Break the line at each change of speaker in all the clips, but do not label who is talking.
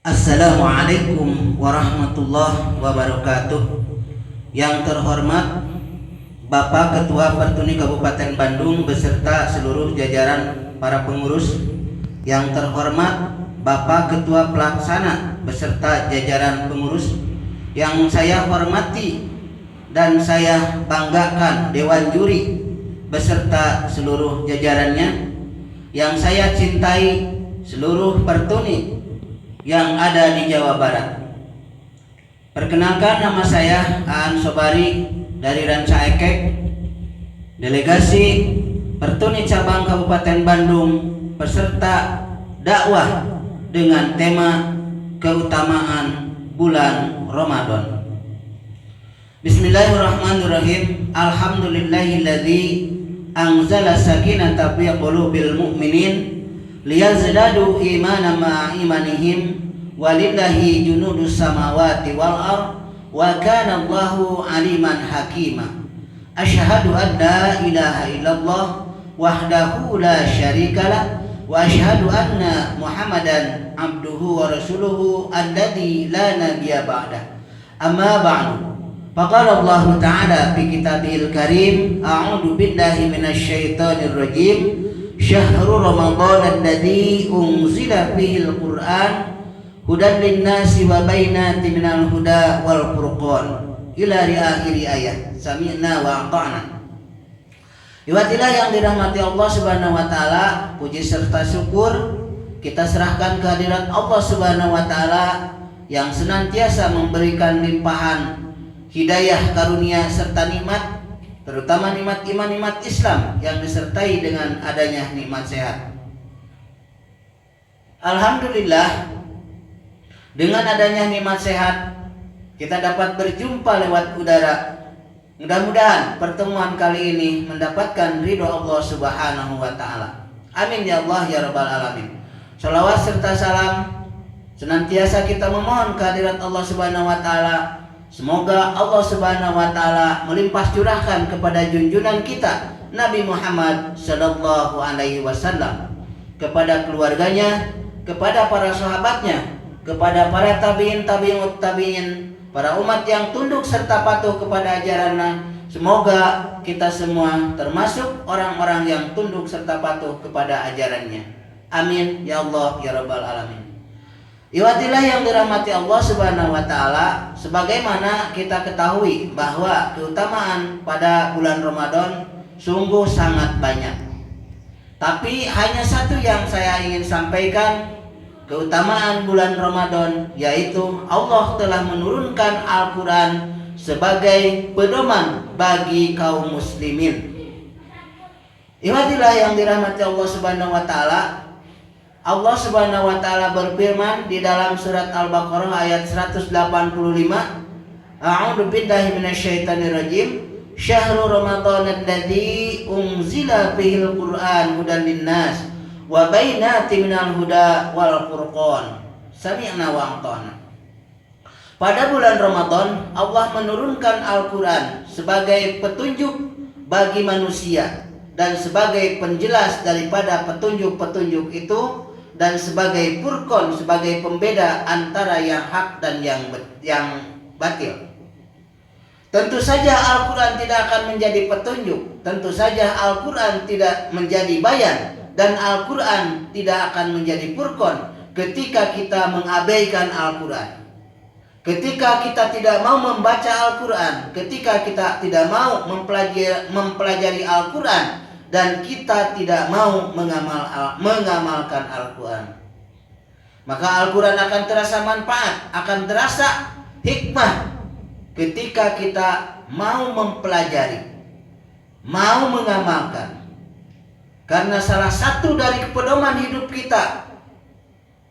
Assalamualaikum warahmatullahi wabarakatuh. Yang terhormat Bapak Ketua Pertuni Kabupaten Bandung beserta seluruh jajaran para pengurus. Yang terhormat Bapak Ketua Pelaksana beserta jajaran pengurus. Yang saya hormati dan saya banggakan Dewan Juri beserta seluruh jajarannya. Yang saya cintai seluruh Pertuni yang ada di Jawa Barat. Perkenalkan, nama saya Aan Sobari dari Ranca Ekek, delegasi Pertuni Cabang Kabupaten Bandung, peserta dakwah dengan tema keutamaan bulan Ramadan. Bismillahirrahmanirrahim. Alhamdulillahilladzi anzala sakinata fi qulubil mu'minin liyazdadu imanan ma'a imanihim walillahi junudus samawati wal ard wa kana Allahu aliman hakima. Asyhadu an la ilaha illallah wahdahu la syarikalah wa asyhadu anna Muhammadan abduhu wa rasuluhu alladzi la nabiyya ba'dah. Amma ba'du. Faqala Allah Ta'ala fi kitabihil karim, a'udzu billahi minasy syaithanir rajim. Syahrul Ramadan alladzi unzila fihil Qur'an hudan linnasi wa bainatin minal huda wal furqan ila akhir ayat. Sami'na wa ata'na. Iwatilah yang dirahmati Allah Subhanahu wa taala, puji serta syukur kita serahkan kehadirat Allah Subhanahu wa taala yang senantiasa memberikan limpahan hidayah, karunia serta nikmat, terutama nikmat iman, nikmat Islam yang disertai dengan adanya nikmat sehat. Alhamdulillah, dengan adanya nikmat sehat kita dapat berjumpa lewat udara. Mudah-mudahan pertemuan kali ini mendapatkan ridho Allah Subhanahu wa taala. Amin ya Allah ya rabbal alamin. Shalawat serta salam senantiasa kita memohon kehadirat Allah Subhanahu wa taala. Semoga Allah Subhanahu wa taala melimpah curahkan kepada junjungan kita Nabi Muhammad sallallahu alaihi wasallam, kepada keluarganya, kepada para sahabatnya, kepada para tabi'in, tabi'ut tabi'in, para umat yang tunduk serta patuh kepada ajarannya. Semoga kita semua termasuk orang-orang yang tunduk serta patuh kepada ajarannya. Amin ya Allah ya rabbal alamin. Iwatilah yang dirahmati Allah Subhanahu wa taala, sebagaimana kita ketahui bahwa keutamaan pada bulan Ramadan sungguh sangat banyak. Tapi hanya satu yang saya ingin sampaikan, keutamaan bulan Ramadan, yaitu Allah telah menurunkan Al-Qur'an sebagai pedoman bagi kaum muslimin. Iwatilah yang dirahmati Allah Subhanahu wa taala, Allah Subhanahu wa taala berfirman di dalam surat Al-Baqarah ayat 185, A'udzu billahi minasyaitonir rajim. Syahrul Ramadan alladzi unzila fihil Qur'an hudan linnas wa bainatin minal huda wal furqan. Sami'na wa ata'na. Pada bulan Ramadan Allah menurunkan Al-Qur'an sebagai petunjuk bagi manusia dan sebagai penjelas daripada petunjuk-petunjuk itu, dan sebagai furqan, sebagai pembeda antara yang hak dan yang batil. Tentu saja Al-Quran tidak akan menjadi petunjuk, tentu saja Al-Quran tidak menjadi bayan, dan Al-Quran tidak akan menjadi furqan ketika kita mengabaikan Al-Quran. Ketika kita tidak mau membaca Al-Quran, ketika kita tidak mau mempelajari Al-Quran, dan kita tidak mau mengamalkan Al-Quran, maka Al-Quran akan terasa manfaat, akan terasa hikmah ketika kita mau mempelajari, mau mengamalkan. Karena salah satu dari pedoman hidup kita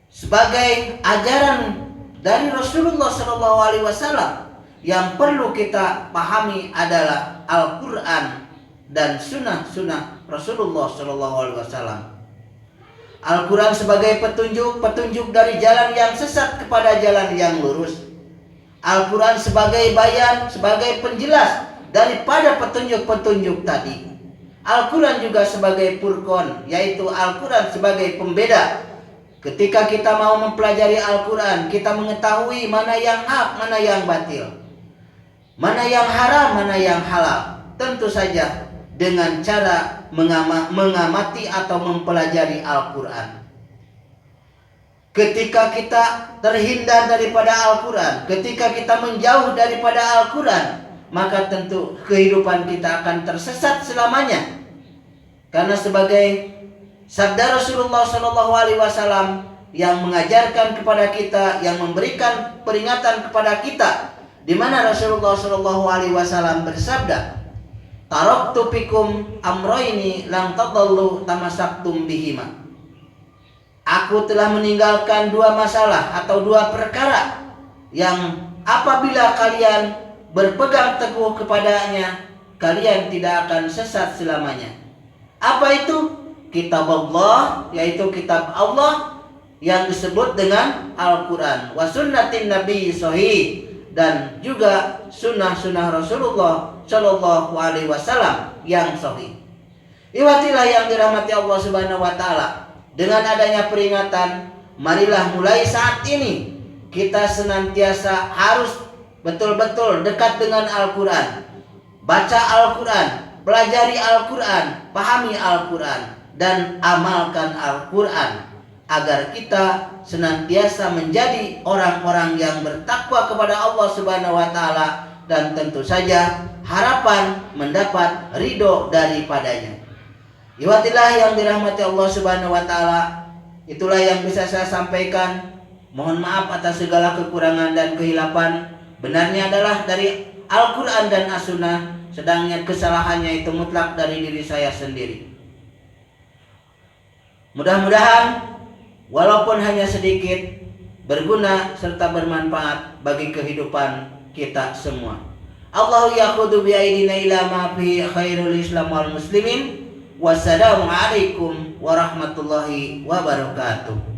sebagai ajaran dari Rasulullah SAW yang perlu kita pahami adalah Al-Quran dan sunnah Rasulullah SAW. Al-Quran sebagai petunjuk dari jalan yang sesat kepada jalan yang lurus. Al-Quran sebagai bayan, sebagai penjelas daripada petunjuk-petunjuk tadi. Al-Quran juga sebagai furqan, yaitu Al-Quran sebagai pembeda Ketika kita mau mempelajari Al-Quran, kita mengetahui mana yang hak, mana yang batil, mana yang haram, mana yang halal. Tentu saja dengan cara mengamati atau mempelajari Al-Quran. Ketika kita terhindar daripada Al-Quran, ketika kita menjauh daripada Al-Quran, maka tentu kehidupan kita akan tersesat selamanya. Karena sebagai sabda Rasulullah SAW yang mengajarkan kepada kita, yang memberikan peringatan kepada kita, di mana Rasulullah SAW bersabda, "Taraktu fikum amroini lang tadallu tamasaktum bihima." Aku telah meninggalkan dua masalah atau dua perkara yang apabila kalian berpegang teguh kepadanya, kalian tidak akan sesat selamanya. Apa itu? Kitab Allah, yaitu kitab Allah yang disebut dengan Al-Quran, wa sunnatin Nabi sahih, dan juga sunnah-sunnah Rasulullah Shallallahu Alaihi Wasallam yang sahih. Iwatilah yang dirahmati Allah Subhanahu Wa Taala. Dengan adanya peringatan, marilah mulai saat ini kita senantiasa harus betul-betul dekat dengan Al-Quran. Baca Al-Quran, pelajari Al-Quran, pahami Al-Quran, dan amalkan Al-Quran, agar kita senantiasa menjadi orang-orang yang bertakwa kepada Allah Subhanahu Wa Taala, dan tentu saja harapan mendapat ridho daripadanya. Iwatilah yang dirahmati Allah Subhanahu Wa Taala, itulah yang bisa saya sampaikan. Mohon maaf atas segala kekurangan dan kehilapan. Benarnya adalah dari Al-Quran dan As-Sunnah, sedangnya kesalahannya itu mutlak dari diri saya sendiri. Mudah-mudahan walaupun hanya sedikit, berguna serta bermanfaat bagi kehidupan kita semua. Allahu yaqudu bi aidina ila ma fi khairul Islam wal muslimin. Wassalamualaikum warahmatullahi wabarakatuh.